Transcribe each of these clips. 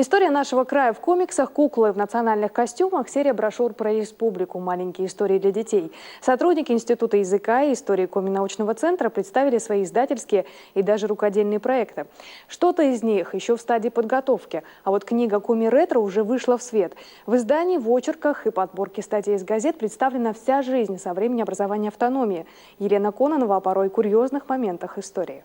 История нашего края в комиксах, куклы в национальных костюмах, серия брошюр про республику, маленькие истории для детей. Сотрудники Института языка и истории Коми-научного центра представили свои издательские и даже рукодельные проекты. Что-то из них еще в стадии подготовки, а вот книга Коми-ретро уже вышла в свет. В издании, в очерках и подборке статей из газет представлена вся жизнь со времени образования автономии. Елена Кононова о порой курьезных моментах истории.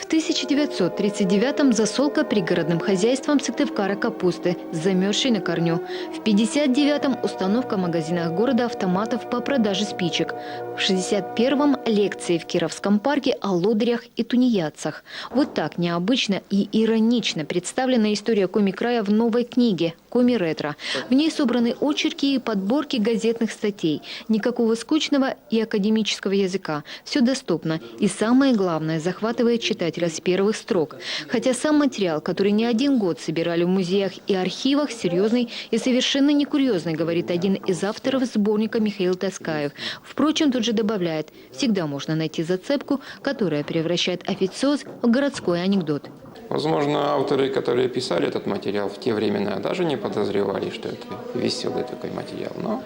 В 1939-м засолка пригородным хозяйством Сыктывкара капусты, замерзшей на корню. В 1959-м установка в магазинах города автоматов по продаже спичек. В 1961-м лекции в Кировском парке о лодырях и тунеядцах. Вот так необычно и иронично представлена история Коми-края в новой книге «Коми-ретро». В ней собраны очерки и подборки газетных статей. Никакого скучного и академического языка. Все доступно. И самое главное, захватывает читателя с первых строк. Хотя сам материал, который не один год собирали в музеях и архивах, серьезный и совершенно не курьезный, говорит один из авторов сборника Михаил Таскаев. Впрочем, тут же добавляет, всегда можно найти зацепку, которая превращает официоз в городской анекдот. Возможно, авторы, которые писали этот материал в те времена, даже не подозревали, что это веселый такой материал. Но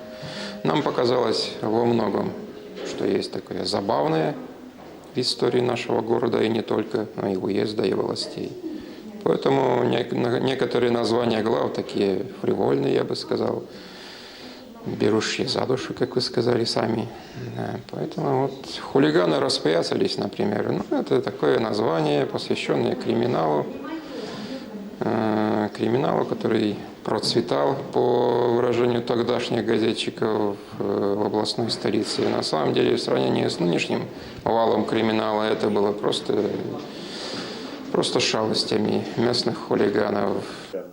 нам показалось во многом, что есть такое забавное в истории нашего города, и не только, но и уезда, и властей. Поэтому некоторые названия глав такие фривольные, я бы сказал, берущие за душу, как вы сказали сами. Да, поэтому вот хулиганы распоясались, например. Ну, это такое название, посвященное криминалу, который процветал, по выражению тогдашних газетчиков, в областной столице. И на самом деле, в сравнении с нынешним валом криминала, это было просто шалостями местных хулиганов.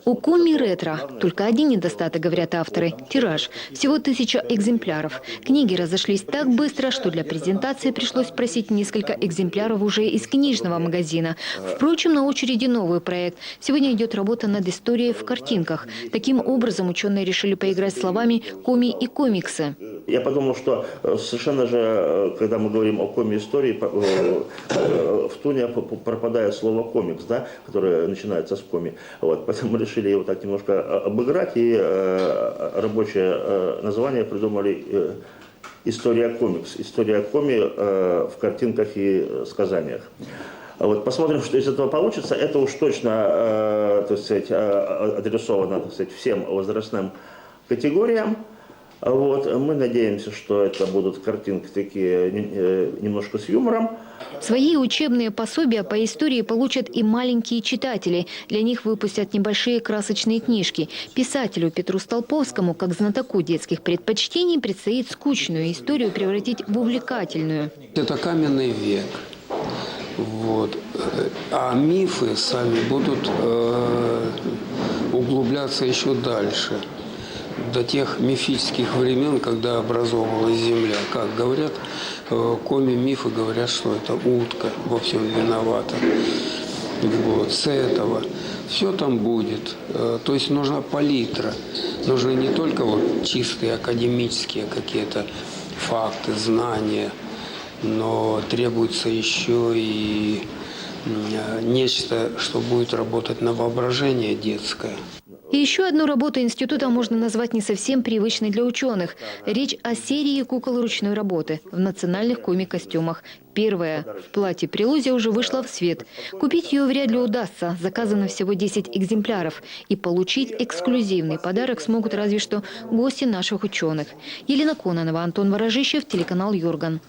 У Коми-ретро только один недостаток, говорят авторы – тираж. Всего 1000 экземпляров. Книги разошлись так быстро, что для презентации пришлось просить несколько экземпляров уже из книжного магазина. Впрочем, на очереди новый проект. Сегодня идет работа над историей в картинках. Таким образом, ученые решили поиграть словами «коми» и «комиксы». Я подумал, что совершенно же, когда мы говорим о коми-истории, в туне пропадает слово «комикс», да, которое начинается с «коми». Вот, поэтому мы решили его так немножко обыграть, и рабочее название придумали «История комикс». История коми в картинках и сказаниях. Вот, посмотрим, что из этого получится. Это уж точно, так сказать, адресовано, так сказать, всем возрастным категориям. Вот, мы надеемся, что это будут картинки такие немножко с юмором. Свои учебные пособия по истории получат и маленькие читатели. Для них выпустят небольшие красочные книжки. Писателю Петру Столповскому, как знатоку детских предпочтений, предстоит скучную историю превратить в увлекательную. Это каменный век. Вот. А мифы сами будут углубляться еще дальше. До тех мифических времен, когда образовывалась земля. Как говорят, коми-мифы говорят, что это утка во всем виновата. Вот, с этого. Все там будет. То есть нужна палитра. Нужны не только вот чистые академические какие-то факты, знания, но требуется еще и нечто, что будет работать на воображение детское. И еще одну работу института можно назвать не совсем привычной для ученых. Речь о серии кукол ручной работы в национальных коми-костюмах. Первая в платье Прилузия уже вышла в свет. Купить ее вряд ли удастся. Заказано всего 10 экземпляров. И получить эксклюзивный подарок смогут разве что гости наших ученых. Елена Кононова, Антон Ворожищев, телеканал Юрган.